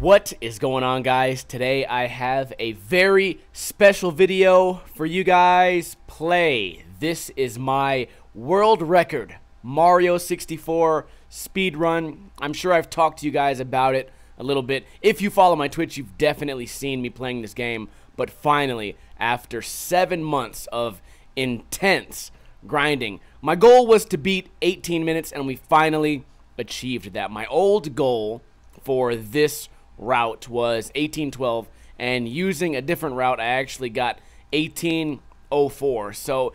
What is going on, guys? Today I have a very special video for you guys. This is my world record Mario 64 speedrun. I'm sure I've talked to you guys about it a little bit. If you follow my Twitch, you've definitely seen me playing this game. But finally, after 7 months of intense grinding, my goal was to beat 18 minutes, and we finally achieved that. My old goal for this route was 1812, and using a different route I actually got 1804. So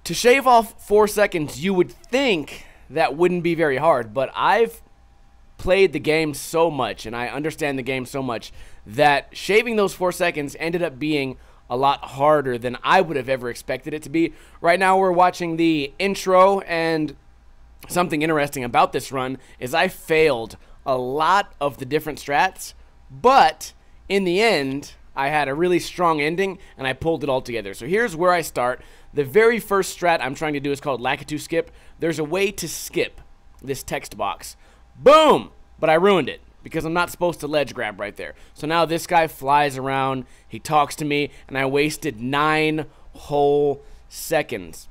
to shave off 4 seconds, you would think that wouldn't be very hard, but I've played the game so much and I understand the game so much that shaving those 4 seconds ended up being a lot harder than I would have ever expected it to be. Right now we're watching the intro, and something interesting about this run is I failed a lot of the different strats, but in the end I had a really strong ending and I pulled it all together. So here's where I start. The very first strat I'm trying to do is called Lakitu skip. There's a way to skip this text box. Boom! But I ruined it because I'm not supposed to ledge grab right there. So now this guy flies around, he talks to me, and I wasted 9 whole seconds.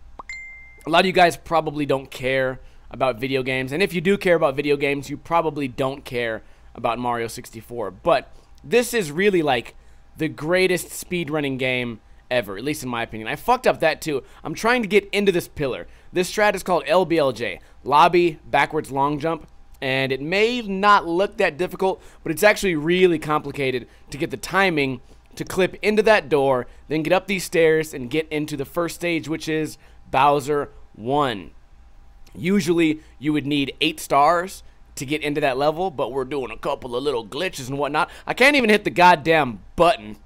A lot of you guys probably don't care about video games, and if you do care about video games, you probably don't care about Mario 64. But this is really like the greatest speedrunning game ever, at least in my opinion. I fucked up that too. I'm trying to get into this pillar. This strat is called LBLJ, Lobby Backwards Long Jump, and it may not look that difficult, but it's actually really complicated to get the timing to clip into that door, then get up these stairs and get into the first stage, which is Bowser 1. Usually you would need 8 stars to get into that level, but we're doing a couple of little glitches and whatnot. I can't even hit the goddamn button.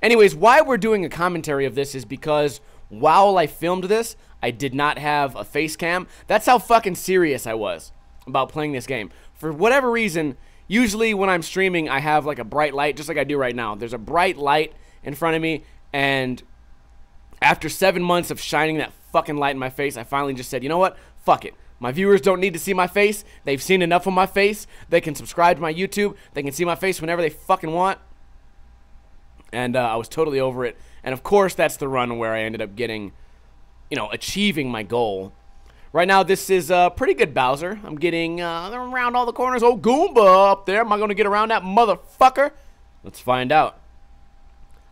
Anyways, why we're doing a commentary of this is because while I filmed this, I did not have a face cam. That's how fucking serious I was about playing this game. For whatever reason, usually when I'm streaming, I have like a bright light, just like I do right now. There's a bright light in front of me, and after 7 months of shining that fucking light in my face, I finally just said, you know what? Fuck it. My viewers don't need to see my face. They've seen enough of my face. They can subscribe to my YouTube. They can see my face whenever they fucking want. And I was totally over it. And of course, that's the run where I ended up getting, achieving my goal. Right now, this is pretty good Bowser. I'm getting around all the corners. Oh, Goomba up there. Am I going to get around that motherfucker? Let's find out.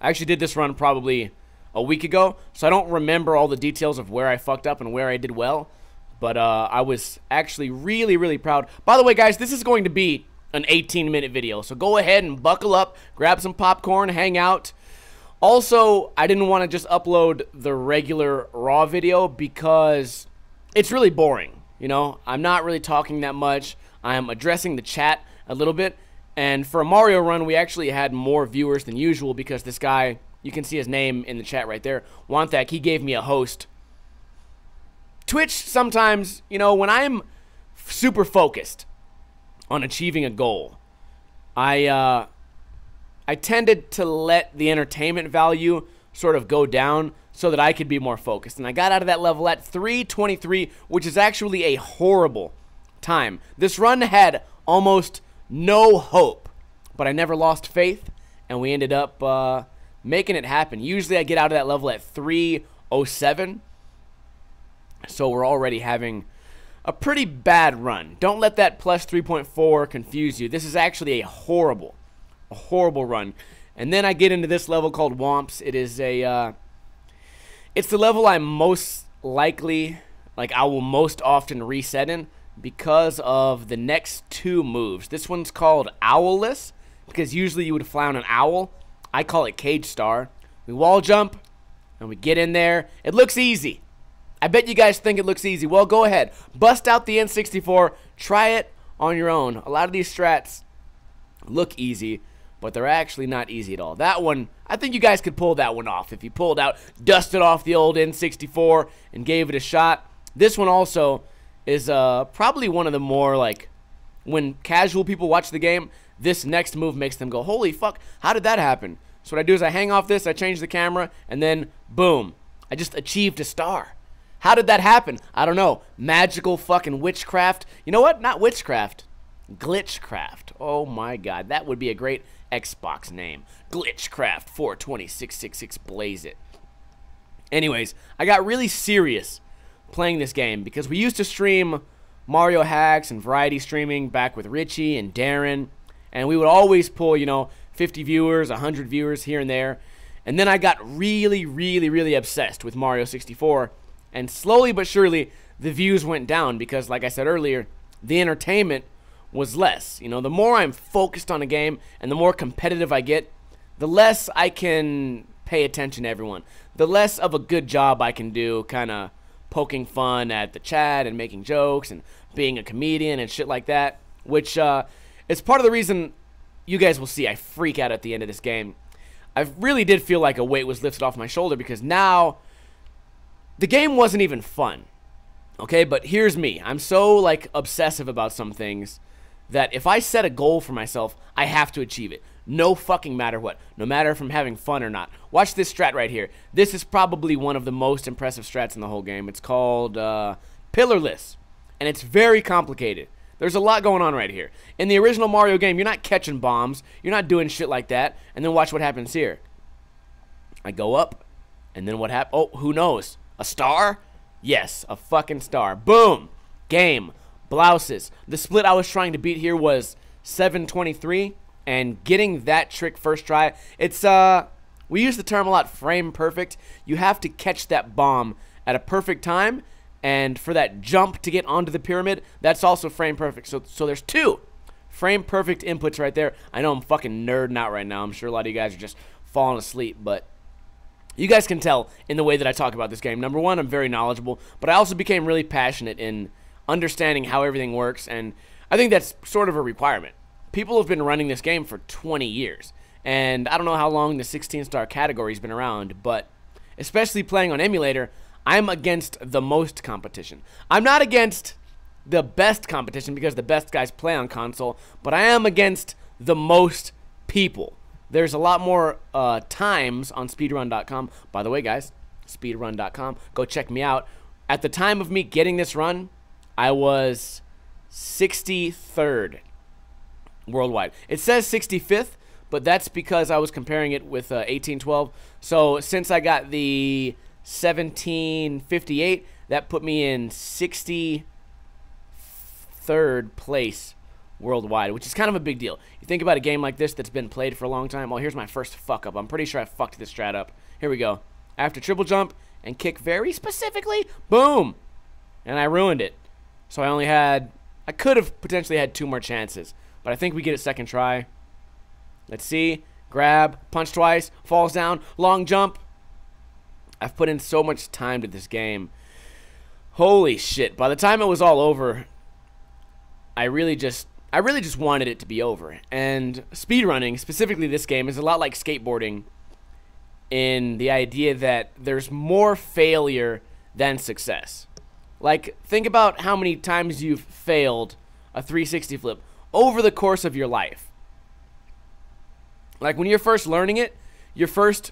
I actually did this run probably a week ago, so I don't remember all the details of where I fucked up and where I did well. But I was actually really, really proud. By the way, guys, this is going to be an 18-minute video, so go ahead and buckle up, grab some popcorn, hang out. Also, I didn't want to just upload the regular raw video because it's really boring. I'm not really talking that much. I'm addressing the chat a little bit. And for a Mario run, we actually had more viewers than usual because this guy, you can see his name in the chat right there, Wanthak, he gave me a host. Twitch sometimes, when I'm super focused on achieving a goal, I tended to let the entertainment value sort of go down so that I could be more focused. And I got out of that level at 3:23, which is actually a horrible time. This run had almost no hope, but I never lost faith, and we ended up making it happen. Usually I get out of that level at 3:07. So we're already having a pretty bad run. Don't let that plus 3.4 confuse you. This is actually a horrible run. And then I get into this level called Womps. It is it's the level I'm most likely, I will most often reset in because of the next 2 moves. This one's called Owlless because usually you would fly on an owl. I call it Cage Star. We wall jump and we get in there. It looks easy. I bet you guys think it looks easy. Well, go ahead. Bust out the N64. Try it on your own. A lot of these strats look easy, but they're actually not easy at all. That one, I think you guys could pull that one off. If you pulled out, dusted off the old N64 and gave it a shot. This one also is probably one of the more, when casual people watch the game, this next move makes them go, holy fuck, how did that happen? So what I do is I hang off this, I change the camera, and then, boom, I just achieved a star. How did that happen? I don't know. Magical fucking witchcraft. You know what? Not witchcraft. Glitchcraft. Oh my god, that would be a great Xbox name. Glitchcraft 420666, blaze it. Anyways, I got really serious playing this game because we used to stream Mario hacks and variety streaming back with Richie and Darren, and we would always pull, you know, 50 viewers, 100 viewers here and there. And then I got really obsessed with Mario 64, and slowly but surely the views went down because, like I said earlier, the entertainment was less. You know, the more I'm focused on a game and the more competitive I get, the less I can pay attention to everyone. The less of a good job I can do kind of poking fun at the chat and making jokes and being a comedian and shit like that, which is part of the reason you guys will see I freak out at the end of this game. I really did feel like a weight was lifted off my shoulder because now the game wasn't even fun. Okay, but here's me. I'm so like obsessive about some things that if I set a goal for myself, I have to achieve it. No fucking matter what. No matter if I'm having fun or not. Watch this strat right here. This is probably one of the most impressive strats in the whole game. It's called Pillarless, and it's very complicated. There's a lot going on right here. In the original Mario game, you're not catching bombs. You're not doing shit like that. And then watch what happens here. I go up, and then what happens? Oh, who knows? A star? Yes, a fucking star. Boom! Game. Blouses. The split I was trying to beat here was 723, and getting that trick first try, it's, we use the term a lot, frame perfect. You have to catch that bomb at a perfect time, and for that jump to get onto the pyramid, that's also frame perfect. So there's two frame perfect inputs right there. I know I'm fucking nerding out right now. I'm sure a lot of you guys are just falling asleep, but you guys can tell in the way that I talk about this game. Number one, I'm very knowledgeable, but I also became really passionate in understanding how everything works, and I think that's sort of a requirement. People have been running this game for 20 years, and I don't know how long the 16-star category's been around, but especially playing on emulator, I'm against the most competition. I'm not against the best competition because the best guys play on console, but I am against the most people. There's a lot more times on speedrun.com. By the way, guys, speedrun.com, go check me out. At the time of me getting this run, I was 63rd worldwide. It says 65th, but that's because I was comparing it with 1812. So since I got the 1758, that put me in 63rd place worldwide, which is kind of a big deal. You think about a game like this that's been played for a long time. Well, here's my first fuck up. I'm pretty sure I fucked this strat up. Here we go. I have to triple jump and kick very specifically. Boom! And I ruined it. So I could have potentially had 2 more chances, but I think we get it second try. Let's see. Grab, punch twice, falls down, long jump. I've put in so much time to this game. Holy shit. By the time it was all over, I really just wanted it to be over. And speedrunning, specifically this game, is a lot like skateboarding in the idea that there's more failure than success. Like, think about how many times you've failed a 360 flip over the course of your life. Like, when you're first learning it, your first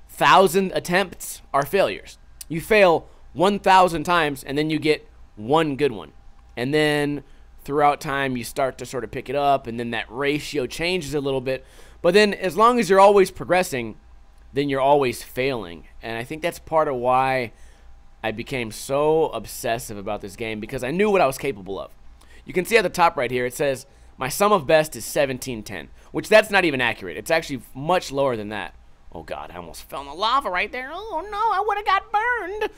1,000 attempts are failures. You fail 1,000 times, and then you get one good one. And then throughout time, you start to sort of pick it up, and then that ratio changes a little bit. But then, as long as you're always progressing, then you're always failing. And I think that's part of why I became so obsessive about this game, because I knew what I was capable of. You can see at the top right here, it says, my sum of best is 1710, which that's not even accurate. It's actually much lower than that. Oh god, I almost fell in the lava right there. Oh no, I would have got burned.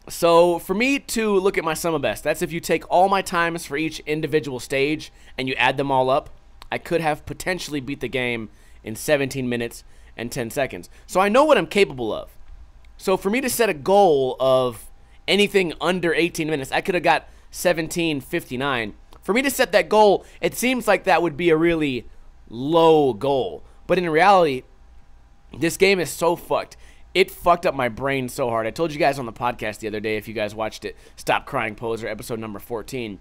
So for me to look at my sum of best, that's if you take all my times for each individual stage and you add them all up, I could have potentially beat the game in 17 minutes and 10 seconds. So I know what I'm capable of. So for me to set a goal of anything under 18 minutes, I could have got 17:59. For me to set that goal, it seems like that would be a really low goal. But in reality, this game is so fucked. It fucked up my brain so hard. I told you guys on the podcast the other day, if you guys watched it, Stop Crying Poser, episode number 14.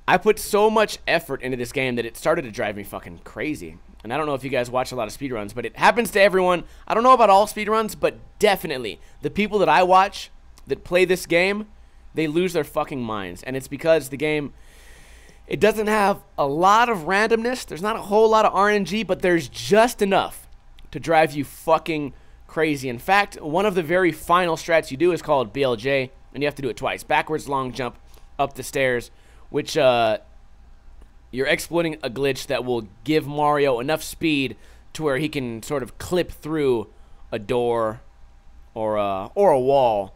I put so much effort into this game that it started to drive me fucking crazy. And I don't know if you guys watch a lot of speedruns, but it happens to everyone. I don't know about all speedruns, but definitely the people that I watch that play this game, they lose their fucking minds. And it's because the game, It doesn't have a lot of randomness. There's not a whole lot of RNG, but there's just enough to drive you fucking crazy. In fact, one of the very final strats you do is called BLJ, and you have to do it twice. Backwards long jump up the stairs, which you're exploiting a glitch that will give Mario enough speed to where he can sort of clip through a door or a wall.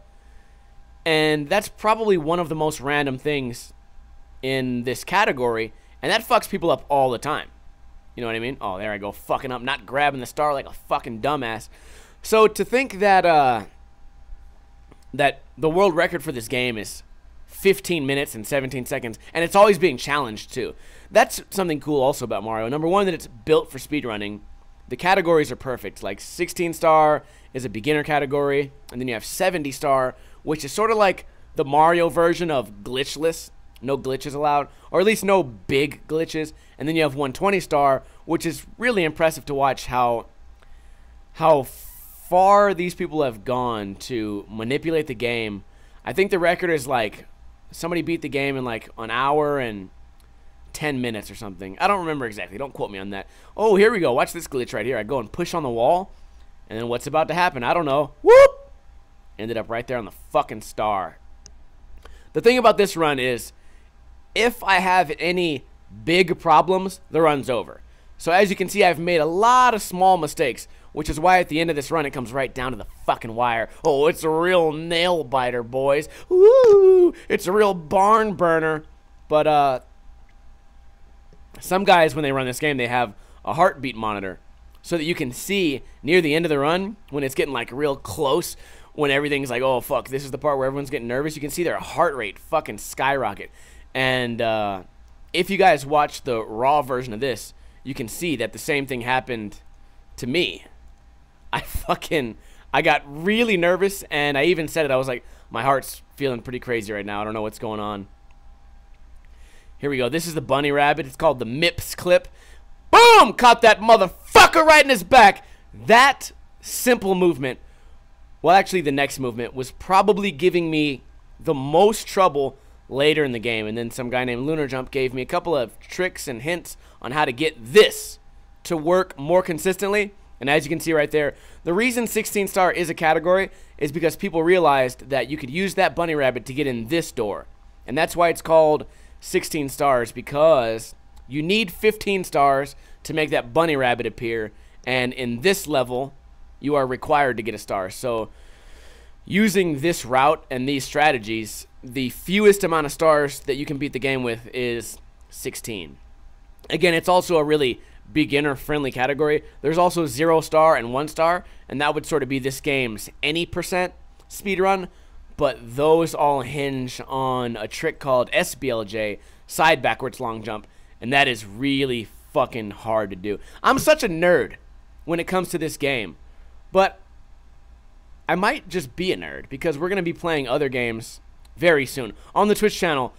And that's probably one of the most random things in this category, and that fucks people up all the time. You know what I mean? Oh, there I go, fucking up, not grabbing the star like a fucking dumbass. So to think that that the world record for this game is 15 minutes and 17 seconds, and it's always being challenged too. That's something cool also about Mario. Number one, that it's built for speedrunning. The categories are perfect. Like 16 star is a beginner category, and then you have 70 star, which is sort of like the Mario version of glitchless. No glitches allowed, or at least no big glitches. And then you have 120 star, which is really impressive to watch how far these people have gone to manipulate the game. I think the record is like somebody beat the game in like an hour and 10 minutes or something. I don't remember exactly. Don't quote me on that. Oh, here we go. Watch this glitch right here. I go and push on the wall, and then what's about to happen? I don't know. Whoop! Ended up right there on the fucking star. The thing about this run is, if I have any big problems, the run's over. So as you can see, I've made a lot of small mistakes, which is why at the end of this run, it comes right down to the fucking wire. Oh, it's a real nail biter, boys. Woo! It's a real barn burner. But, some guys, when they run this game, they have a heartbeat monitor so that you can see near the end of the run, when it's getting like real close, when everything's like, oh, fuck, this is the part where everyone's getting nervous, you can see their heart rate fucking skyrocket. And if you guys watch the raw version of this, you can see that the same thing happened to me. I got really nervous, and I even said it. I was like, my heart's feeling pretty crazy right now. I don't know what's going on. Here we go. This is the bunny rabbit. It's called the Mips clip. Boom! Caught that motherfucker right in his back. That simple movement, well, actually the next movement, was probably giving me the most trouble later in the game. And then some guy named Lunar Jump gave me a couple of tricks and hints on how to get this to work more consistently. And as you can see right there, the reason 16 star is a category is because people realized that you could use that bunny rabbit to get in this door. And that's why it's called 16 stars, because you need 15 stars to make that bunny rabbit appear. And in this level, you are required to get a star. So using this route and these strategies, the fewest amount of stars that you can beat the game with is 16. Again, it's also a really beginner-friendly category. There's also 0 star and 1 star, and that would sort of be this game's any percent speedrun, but those all hinge on a trick called SBLJ, side backwards long jump, and that is really fucking hard to do. I'm such a nerd when it comes to this game, but I might just be a nerd because we're going to be playing other games very soon on the Twitch channel.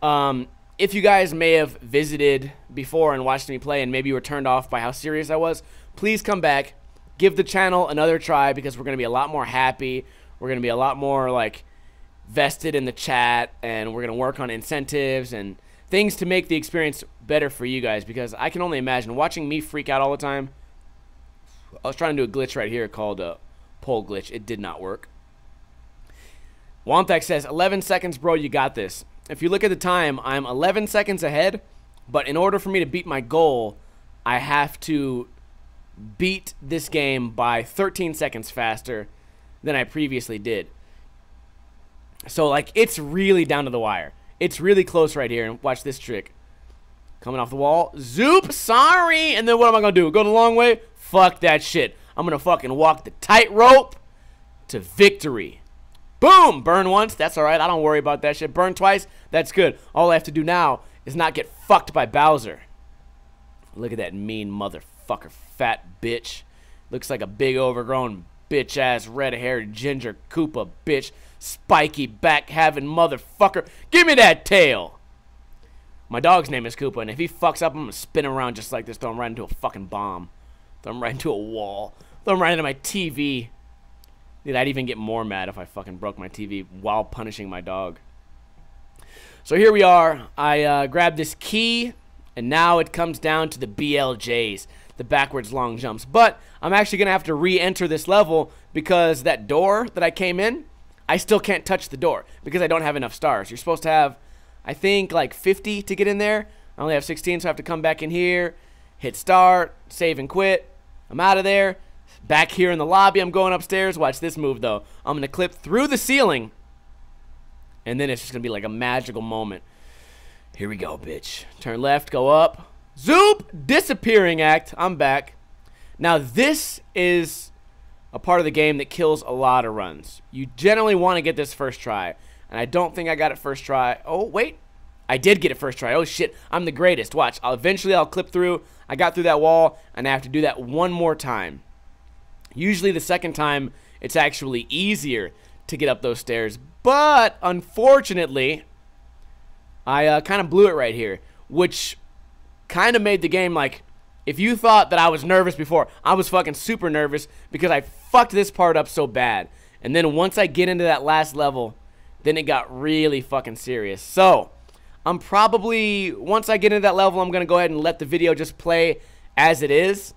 If you guys may have visited before and watched me play and maybe you were turned off by how serious I was, please come back, give the channel another try, because we're going to be a lot more happy. We're going to be a lot more like vested in the chat, and we're going to work on incentives and things to make the experience better for you guys, because I can only imagine watching me freak out all the time. I was trying to do a glitch right here called a pole glitch. It did not work. Wompak says, 11 seconds, bro, you got this. If you look at the time, I'm 11 seconds ahead, but in order for me to beat my goal, I have to beat this game by 13 seconds faster than I previously did. So, like, it's really down to the wire. It's really close right here, and watch this trick. Coming off the wall. Zoop, sorry! And then what am I going to do? Go the long way? Fuck that shit. I'm going to fucking walk the tightrope to victory. Boom! Burn once. That's alright. I don't worry about that shit. Burn twice. That's good. All I have to do now is not get fucked by Bowser. Look at that mean motherfucker. Fat bitch. Looks like a big overgrown bitch-ass red-haired ginger Koopa bitch. Spiky back-having motherfucker. Give me that tail! My dog's name is Koopa, and if he fucks up, I'm gonna spin him around just like this. Throw him right into a fucking bomb. Throw him right into a wall. Throw him right into my TV. Dude, I'd even get more mad if I fucking broke my TV while punishing my dog. So here we are. I grabbed this key, and now it comes down to the BLJs, the backwards long jumps. But I'm actually going to have to re-enter this level because that door that I came in, I still can't touch the door because I don't have enough stars. You're supposed to have, I think, like 50 to get in there. I only have 16, so I have to come back in here, hit start, save and quit. I'm out of there. Back here in the lobby, I'm going upstairs. Watch this move, though. I'm going to clip through the ceiling, and then it's just going to be like a magical moment. Here we go, bitch. Turn left, go up. Zoop! Disappearing act. I'm back. Now, this is a part of the game that kills a lot of runs. You generally want to get this first try, and I don't think I got it first try. Oh, wait. I did get it first try. Oh, shit. I'm the greatest. Watch. Eventually, I'll clip through. I got through that wall, and I have to do that one more time. Usually, the second time, it's actually easier to get up those stairs. But, unfortunately, I kind of blew it right here, which kind of made the game like, if you thought that I was nervous before, I was fucking super nervous because I fucked this part up so bad. And then once I get into that last level, then it got really fucking serious. So, I'm probably, once I get into that level, I'm going to go ahead and let the video just play as it is.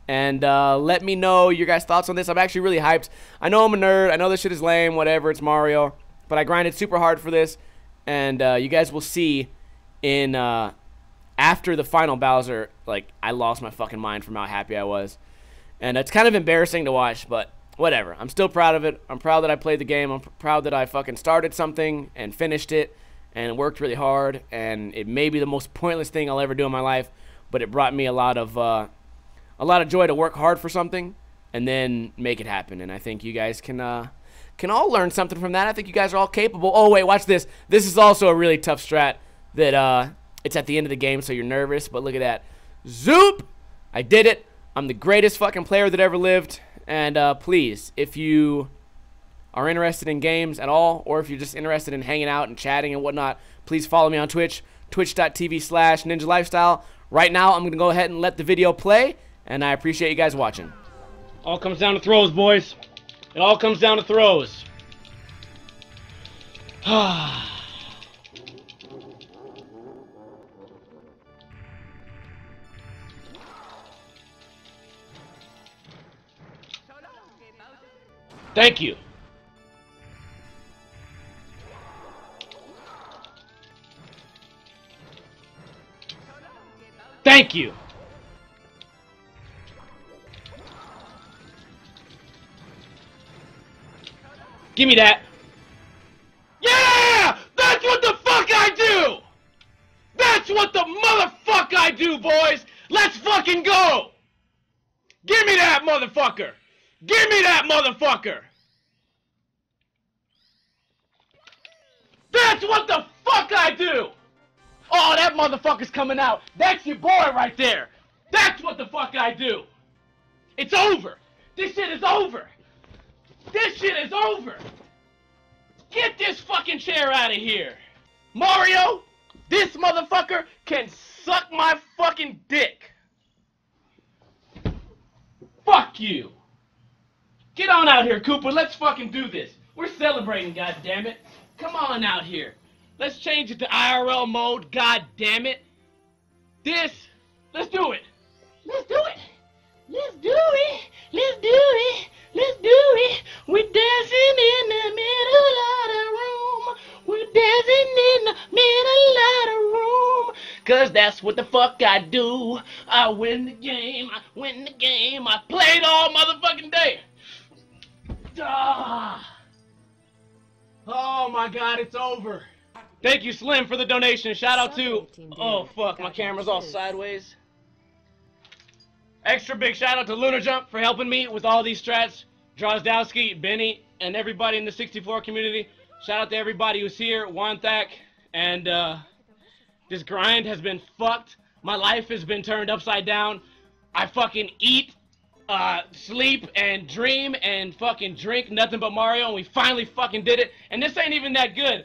And let me know your guys' thoughts on this. I'm actually really hyped. I know I'm a nerd. I know this shit is lame, whatever. It's Mario. But I grinded super hard for this. And you guys will see in after the final Bowser, like, I lost my fucking mind from how happy I was. And it's kind of embarrassing to watch, but whatever. I'm still proud of it. I'm proud that I played the game. I'm proud that I fucking started something and finished it and worked really hard. And it may be the most pointless thing I'll ever do in my life, but it brought me a lot of joy to work hard for something and then make it happen. And I think you guys can all learn something from that. I think you guys are all capable. Oh, wait, watch this. This is also a really tough strat that it's at the end of the game, so you're nervous, but look at that. Zoop! I did it. I'm the greatest fucking player that ever lived. And please, if you are interested in games at all, or if you're just interested in hanging out and chatting and whatnot, please follow me on Twitch, twitch.tv/Ninja Lifestyle. Right now, I'm going to go ahead and let the video play, and I appreciate you guys watching. All comes down to throws, boys. It all comes down to throws. Thank you. Thank you. Give me that. Yeah! That's what the fuck I do! That's what the motherfucker I do, boys! Let's fucking go! Give me that motherfucker! Give me that motherfucker! That's what the fuck I do! Oh, that motherfucker's coming out. That's your boy right there. That's what the fuck I do. It's over. This shit is over. This shit is over. Get this fucking chair out of here. Mario, this motherfucker can suck my fucking dick. Fuck you. Get on out here, Cooper. Let's fucking do this. We're celebrating, goddammit. Come on out here. Let's change it to IRL mode, goddammit. Let's do it. Let's do it. Let's do it. Let's do it. Let's do it. We're dancing in the middle of the room. We're dancing in the middle of the room. 'Cause that's what the fuck I do. I win the game. I win the game. I played all motherfucking day. Ah. Oh my god, it's over. Thank you, Slim, for the donation. Shout out to... Oh, fuck, my camera's all sideways. Extra big shout out to Lunar Jump for helping me with all these strats. Drozdowski, Benny, and everybody in the 64 community. Shout out to everybody who's here. Wanthak. And this grind has been fucked. My life has been turned upside down. I fucking eat, sleep, and dream, and fucking drink nothing but Mario. And we finally fucking did it. And this ain't even that good.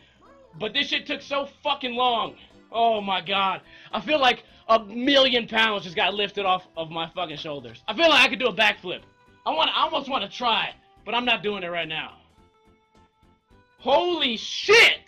But this shit took so fucking long. Oh my god. I feel like 1,000,000 pounds just got lifted off of my fucking shoulders. I feel like I could do a backflip. I almost want to try, but I'm not doing it right now. Holy shit!